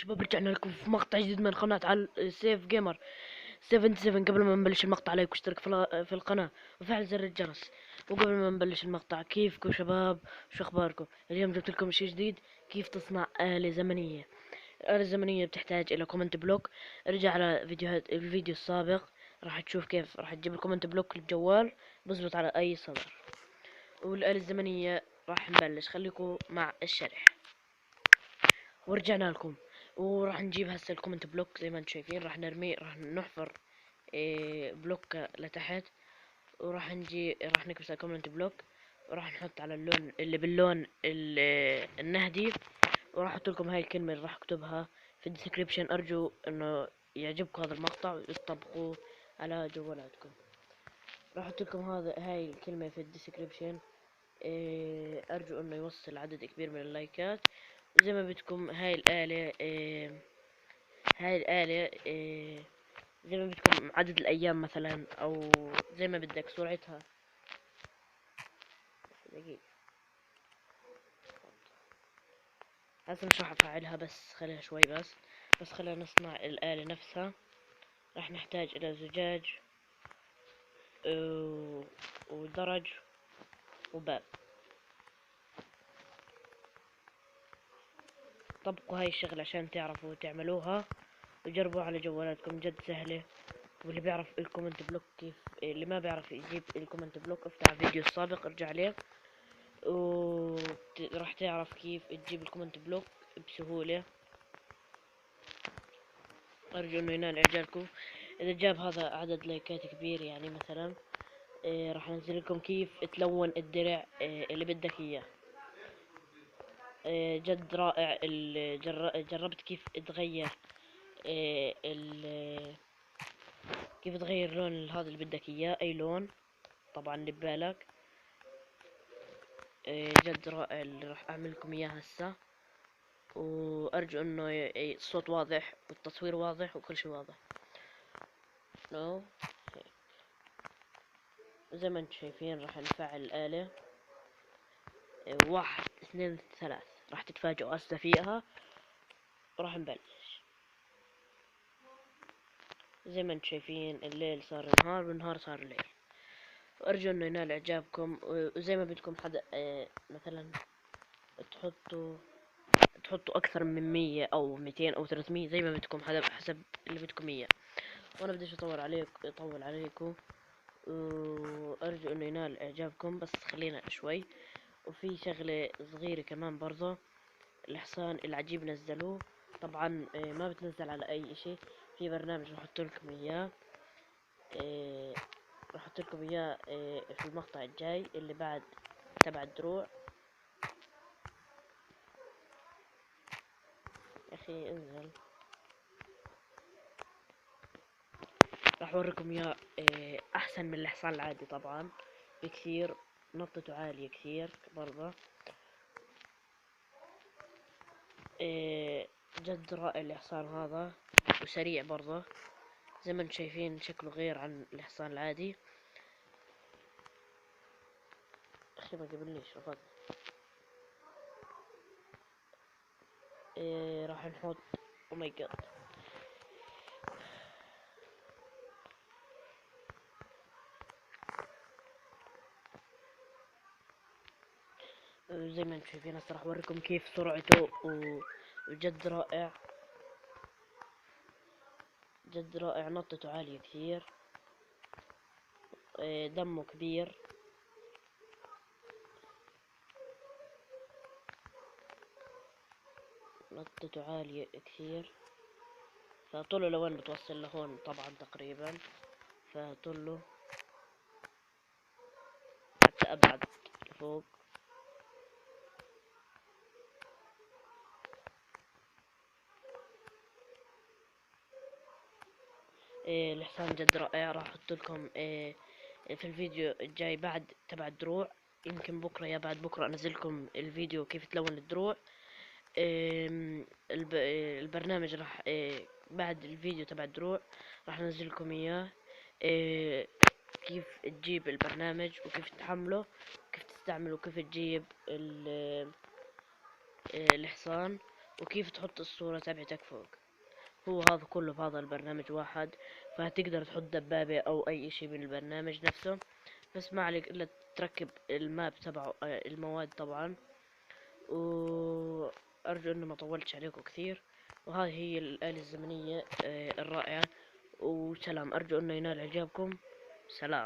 شباب رجعنا لكم في مقطع جديد من قناة على سيف جيمر 77. قبل ما نبلش المقطع لايك واشترك في القناة وفعل زر الجرس. وقبل ما نبلش المقطع، كيفكم شباب؟ شو اخباركم؟ اليوم جبت لكم شيء جديد، كيف تصنع آلة زمنية. الآلة الزمنية بتحتاج الى كومنت بلوك. ارجع على الفيديو السابق، راح تشوف كيف راح تجيب الكومنت بلوك للجوال، بزبط على اي صدر. والآلة الزمنية راح نبلش، خليكم مع الشرح. ورجعنا لكم، وراح نجيب هسه الكومنت بلوك زي ما انتم شايفين، راح نرميه، راح نحفر بلوك لتحت، وراح راح نكبس الكومنت بلوك، وراح نحط على اللون اللي باللون النهدي. وراح احط لكم هاي الكلمة اللي راح اكتبها في الديسكريبشن. ارجو انه يعجبكم هذا المقطع وتطبقوه على جوالاتكم. راح احط لكم هاي الكلمة في الديسكريبشن. ارجو انه يوصل عدد كبير من اللايكات. زي ما بدكم هاي الآلة، زي ما بدكم عدد الأيام مثلا، أو زي ما بدك سرعتها. دقيقة، هسه مش راح أفعلها، بس خليها شوي. بس خلينا نصنع الآلة نفسها. راح نحتاج إلى زجاج ودرج وباب. طبقوا هاي الشغلة عشان تعرفوا تعملوها، وجربوا على جوالاتكم، جد سهلة. واللي بيعرف الكومنت بلوك كيف، اللي ما بيعرف يجيب الكومنت بلوك، افتح الفيديو السابق ارجع عليه، وراح تعرف كيف تجيب الكومنت بلوك بسهولة. ارجو انه ينال اعجابكم. اذا جاب هذا عدد لايكات كبير، يعني مثلا راح انزل لكم كيف تلون الدرع اللي بدك اياه. جد رائع. جربت كيف تغير كيف تغير لون هذا اللي بدك اياه، اي لون طبعا اللي ببالك. جد رائع اللي راح اعمل لكم اياه هسه. وارجو انه الصوت واضح والتصوير واضح وكل شيء واضح. نو زي ما انتم شايفين راح نفعل الآلة. 1 2 3 راح تتفاجئوا هسه فيها، وراح نبلش. زي ما انتم شايفين الليل صار نهار والنهار صار ليل. وارجو انه ينال اعجابكم. وزي ما بدكم حدا مثلا تحطوا اكثر من 100 او 200 او 300، زي ما بدكم، حسب اللي بدكم اياه. وانا بديش اطول عليكم، وارجو انه ينال اعجابكم. بس خلينا شوي. وفي شغلة صغيرة كمان برضه، الحصان العجيب نزلوه طبعا. ما بتنزل على اي اشي، في برنامج راح احط لكم اياه. راح احط لكم اياه في المقطع الجاي اللي بعد تبع الدروع. يا اخي انزل. راح اوريكم اياه احسن من الحصان العادي طبعا بكثير، نطته عالية كثير برضه. جد رائع الحصان هذا، وسريع برضه. زي ما انتم شايفين شكله غير عن الحصان العادي. اخي ما قبلنيش رفض. راح نحط او ماي جاد. زي ما انتم شايفين هسه راح اوريكم كيف سرعته، وجد رائع. جد رائع، نطته عالية كثير. دمه كبير. نطته عالية كثير. فطوله لوين بتوصل؟ لهون طبعا تقريبا. فطوله حتى ابعد فوق. الحصان جد رائع. راح احط لكم في الفيديو الجاي بعد تبع الدروع، يمكن بكره يا بعد بكره انزل لكم الفيديو كيف تلون الدروع. البرنامج راح بعد الفيديو تبع الدروع راح انزل لكم اياه. كيف تجيب البرنامج وكيف تحمله وكيف تستعمله وكيف تجيب الحصان. وكيف تحط الصورة تبعتك فوق. هو هذا كله في هذا البرنامج واحد. فهتقدر تحط دبابة او اي اشي من البرنامج نفسه. بس ما عليك الا تركب الماب تبعه، المواد طبعا. وارجو انه ما طولتش عليكم كثير. وهذه هي الآلة الزمنية الرائعة. وسلام، ارجو انه ينال اعجابكم. سلام.